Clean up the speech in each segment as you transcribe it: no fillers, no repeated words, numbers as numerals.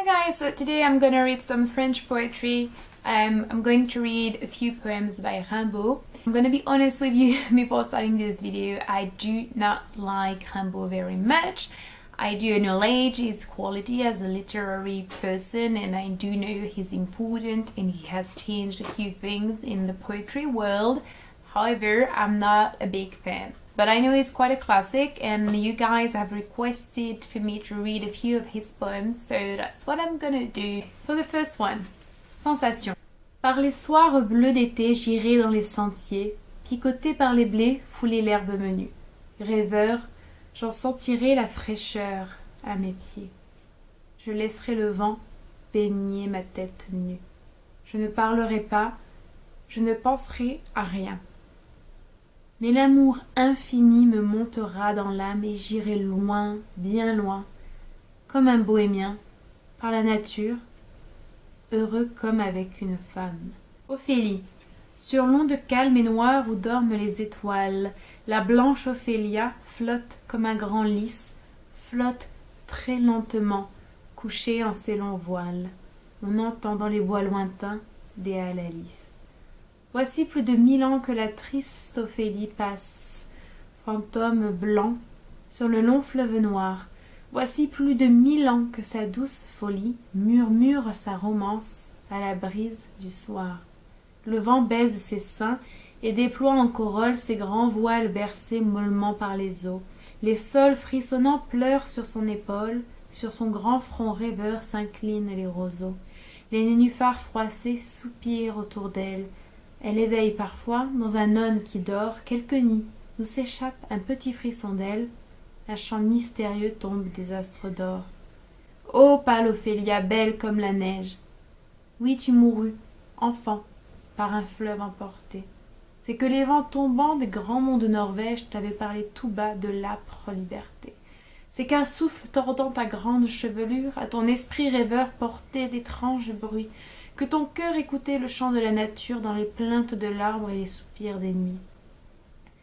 guys, so today I'm gonna read some French poetry. I'm going to read a few poems by Rimbaud. I'm gonna be honest with you before starting this video, I do not like Rimbaud very much. I do acknowledge his quality as a literary person and I do know he's important and he has changed a few things in the poetry world. However, I'm not a big fan. But I know he's quite a classic and you guys have requested for me to read a few of his poems, so that's what I'm gonna do. So the first one, Sensation. Par les soirs bleus d'été, j'irai dans les sentiers, picoté par les blés, fouler l'herbe menue. Rêveur, j'en sentirai la fraîcheur à mes pieds. Je laisserai le vent baigner ma tête nue. Je ne parlerai pas, je ne penserai à rien. Mais l'amour infini me montera dans l'âme et j'irai loin, bien loin, comme un bohémien, par la nature, heureux comme avec une femme. Ophélie. Sur l'onde calme et noire où dorment les étoiles, la blanche Ophélia flotte comme un grand lys, flotte très lentement, couchée en ses longs voiles. On entend dans les bois lointains des halalies. Voici plus de 1000 ans que la triste Ophélie passe, fantôme blanc, sur le long fleuve noir. Voici plus de 1000 ans que sa douce folie murmure sa romance à la brise du soir. Le vent baise ses seins et déploie en corolle ses grands voiles bercés mollement par les eaux. Les saules frissonnants pleurent sur son épaule, sur son grand front rêveur s'inclinent les roseaux. Les nénuphars froissés soupirent autour d'elle. Elle éveille parfois, dans un aune qui dort, quelques nids où s'échappe un petit frisson d'aile. Un chant mystérieux tombe des astres d'or. Ô pâle Ophélia, belle comme la neige! Oui, tu mourus, enfant, par un fleuve emporté. C'est que les vents tombants des grands monts de Norvège t'avaient parlé tout bas de l'âpre liberté. C'est qu'un souffle tordant ta grande chevelure, à ton esprit rêveur portait d'étranges bruits, que ton cœur écoutait le chant de la nature dans les plaintes de l'arbre et les soupirs des nuits.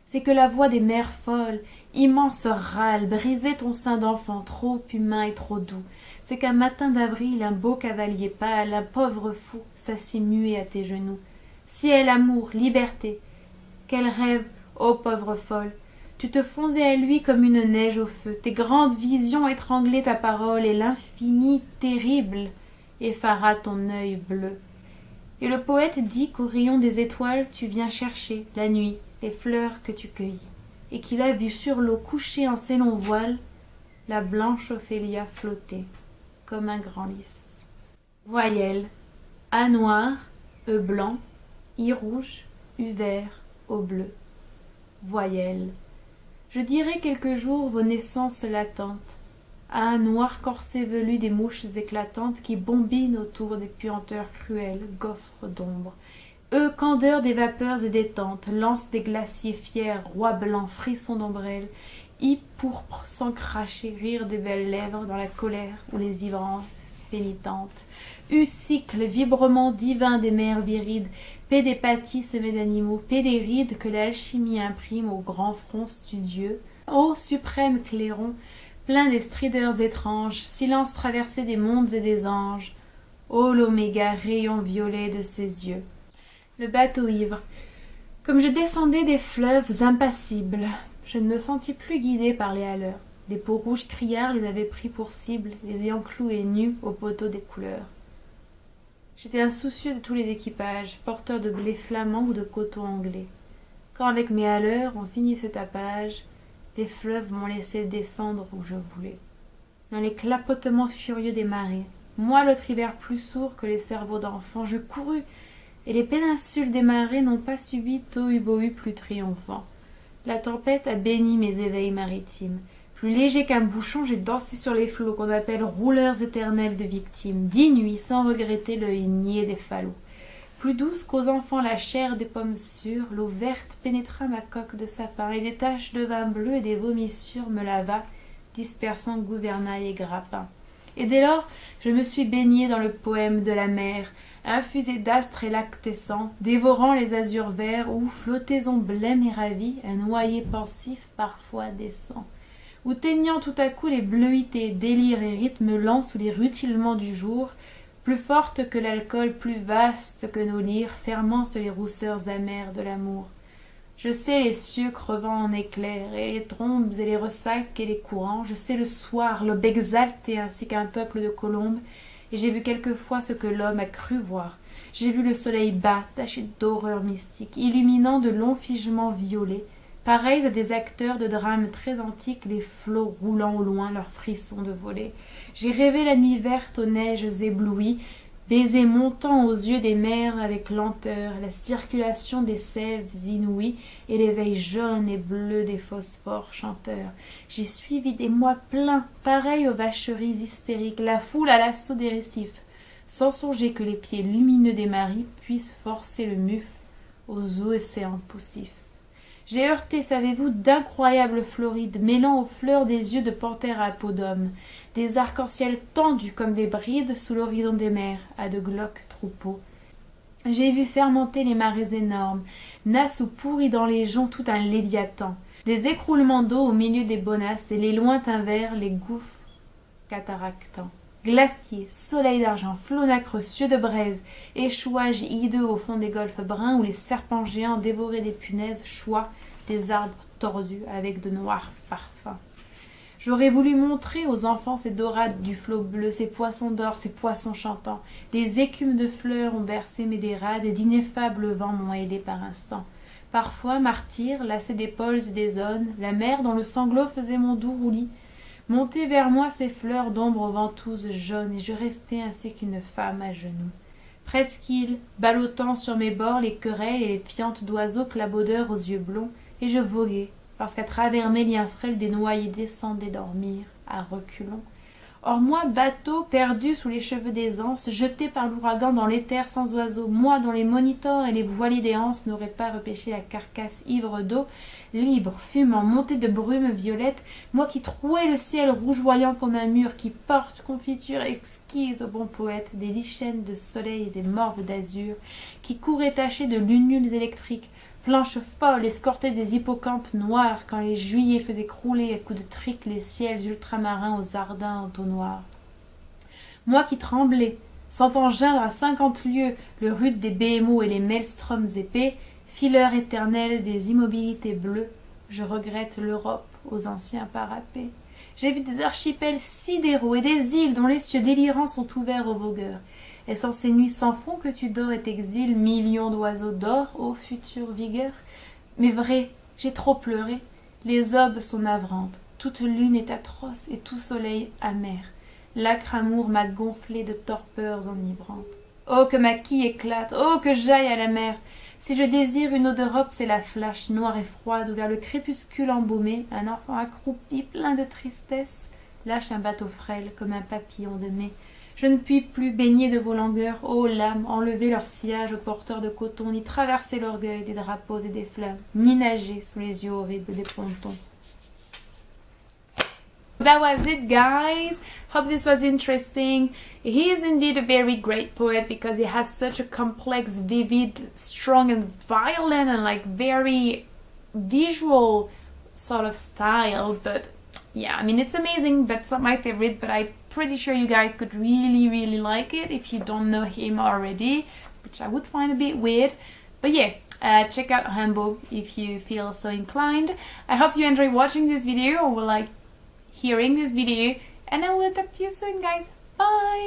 C'est que la voix des mers folles, immense râle, brisait ton sein d'enfant trop humain et trop doux. C'est qu'un matin d'avril, un beau cavalier pâle, un pauvre fou, s'assit muet à tes genoux. Ciel, amour, liberté, quel rêve, ô pauvre folle! Tu te fondais à lui comme une neige au feu. Tes grandes visions étranglaient ta parole et l'infini terrible effara ton œil bleu. Et le poète dit qu'au rayon des étoiles tu viens chercher, la nuit, les fleurs que tu cueillis, et qu'il a vu sur l'eau couchée en ses longs voiles, la blanche Ophélia flotter, comme un grand lys. Voyelles. A noir, E blanc, I rouge, U vert, O bleu. Voyelles. Je dirai quelques jours vos naissances latentes, à un noir corset velu des mouches éclatantes qui bombinent autour des puanteurs cruelles, gaufres d'ombre. Eux, candeur des vapeurs et des tentes, lance des glaciers fiers, roi blanc, frisson d'ombrelle, pourpre sans cracher, rire des belles lèvres dans la colère ou les ivrances pénitentes. Cycle, vibrement divin des mers virides, paix des pâtis semés d'animaux, paix des rides que l'alchimie imprime au grand front studieux. Ô suprême clairon, plein des strideurs étranges, silence traversé des mondes et des anges. Ô l'oméga, rayon violet de ses yeux. Le bateau ivre. Comme je descendais des fleuves impassibles, je ne me sentis plus guidée par les haleurs. Des peaux rouges criards les avaient pris pour cible, les ayant cloués nus au poteau des couleurs. J'étais insoucieux de tous les équipages, porteurs de blé flamand ou de coton anglais. Quand avec mes haleurs on finit ce tapage, les fleuves m'ont laissé descendre où je voulais. Dans les clapotements furieux des marées, moi l'autre hiver plus sourd que les cerveaux d'enfants, je courus, et les péninsules des marées n'ont pas subi tohu-bohu plus triomphant. La tempête a béni mes éveils maritimes. Plus léger qu'un bouchon, j'ai dansé sur les flots qu'on appelle rouleurs éternels de victimes, 10 nuits sans regretter l'œil niais des falots. Plus douce qu'aux enfants la chair des pommes sûres, l'eau verte pénétra ma coque de sapin, et des taches de vin bleu et des vomissures me lava, dispersant gouvernail et grappin. Et dès lors, je me suis baignée dans le poème de la mer, infusée d'astres et lactescents, dévorant les azurs verts où, flottaison blême et ravie, un noyer pensif parfois descend. ou teignant tout à coup les bleuités, délires et rythmes lents sous les rutilements du jour, plus forte que l'alcool, plus vaste que nos lyres, fermentent les rousseurs amères de l'amour. Je sais les cieux crevant en éclairs, et les trombes et les ressacs et les courants, je sais le soir, l'aube exaltée ainsi qu'un peuple de colombes, et j'ai vu quelquefois ce que l'homme a cru voir. J'ai vu le soleil bas, taché d'horreurs mystiques, illuminant de longs figements violets, pareils à des acteurs de drames très antiques, les flots roulant au loin leurs frissons de volée. J'ai rêvé la nuit verte aux neiges éblouies, baisers montant aux yeux des mers avec lenteur, la circulation des sèves inouïes et l'éveil jaune et bleu des phosphores chanteurs. J'ai suivi des mois pleins, pareils aux vacheries hystériques, la foule à l'assaut des récifs, sans songer que les pieds lumineux des maris puissent forcer le mufle aux océans poussifs. J'ai heurté, savez-vous, d'incroyables florides, mêlant aux fleurs des yeux de panthère à peau d'homme, des arcs-en-ciel tendus comme des brides sous l'horizon des mers, à de glauques troupeaux. J'ai vu fermenter les marées énormes, nasses ou pourris dans les joncs tout un léviathan, des écroulements d'eau au milieu des bonasses et les lointains vers, les gouffres cataractants. Glaciers, soleil d'argent, flots nacreux, cieux de braise, échouages hideux au fond des golfes bruns où les serpents géants dévoraient des punaises, choix des arbres tordus avec de noirs parfums. J'aurais voulu montrer aux enfants ces dorades du flot bleu, ces poissons d'or, ces poissons chantants. Des écumes de fleurs ont bercé mes dérades et d'ineffables vents m'ont aidé par instants. Parfois, martyr, lassé d'épaules et des zones, la mer dont le sanglot faisait mon doux roulis, montait vers moi ces fleurs d'ombre aux ventouses jaunes, et je restais ainsi qu'une femme à genoux. Presqu'île, ballottant sur mes bords les querelles et les fientes d'oiseaux clabaudeurs aux yeux blonds, et je voguais, parce qu'à travers mes liens frêles des noyés descendaient dormir, à reculons. Or moi, bateau, perdu sous les cheveux des anses, jeté par l'ouragan dans l'éther sans oiseaux, moi dont les monitors et les voiliers des anses n'auraient pas repêché la carcasse ivre d'eau, libre, fumant, monté de brumes violettes, moi qui trouais le ciel rougeoyant comme un mur, qui porte confiture exquise au bon poète, des lichens de soleil et des morves d'azur, qui courais taché de lunules électriques, planches folles escortées des hippocampes noirs quand les juillets faisaient crouler à coups de trique les ciels ultramarins aux ardents entonnoirs. Moi qui tremblais, sentant geindre à 50 lieues le rude des BMO et les maelstroms épais, fileurs éternels des immobilités bleues, je regrette l'Europe aux anciens parapets. J'ai vu des archipels sidéraux et des îles dont les cieux délirants sont ouverts aux vogueurs. Est-ce en ces nuits sans fond que tu dors et t'exiles, millions d'oiseaux d'or, ô future vigueur? Mais vrai, j'ai trop pleuré. Les aubes sont navrantes, toute lune est atroce et tout soleil amer. L'âcre amour m'a gonflé de torpeurs enivrantes. Oh, que ma quille éclate, oh, que j'aille à la mer! Si je désire une eau d'Europe, c'est la flash noire et froide où vers le crépuscule embaumé, un enfant accroupi, plein de tristesse, lâche un bateau frêle comme un papillon de mai. Je ne puis plus baigner de vos langueurs, ô lames, enlever leur sillage aux porteurs de coton, ni traverser l'orgueil des drapeaux et des flammes, ni nager sous les yeux horribles des pontons. That was it, guys. Hope this was interesting. He is indeed a very great poet because he has such a complex, vivid, strong and violent and like very visual sort of style. But yeah, I mean, it's amazing, but it's not my favorite, but I'm pretty sure you guys could really like it if you don't know him already, which I would find a bit weird. But yeah, check out Rimbaud if you feel so inclined. I hope you enjoy watching this video or like hearing this video, and I will talk to you soon, guys. Bye!